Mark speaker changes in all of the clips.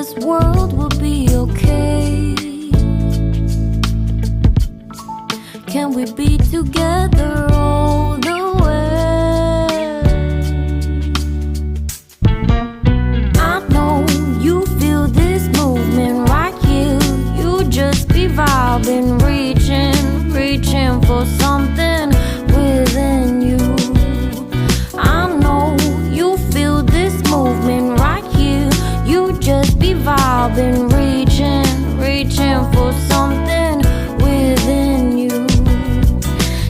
Speaker 1: this world will be okay. Can we be together all the way? I know you feel this movement right here. You just be vibing, reaching for something within you. I know you feel this movement right here. You just be vibing, reaching for something within you.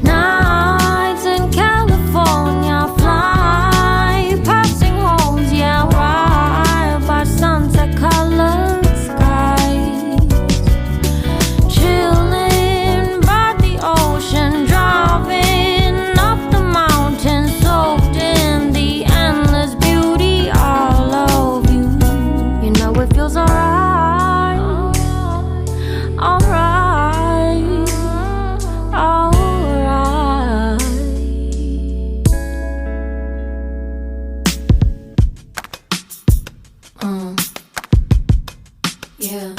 Speaker 1: Nights in California, fly passing homes, yeah, right by sunset colored skies. Chilling by the ocean, driving up the mountain, soaked in the endless beauty all of you. You know it feels alright, alright, alright. Yeah.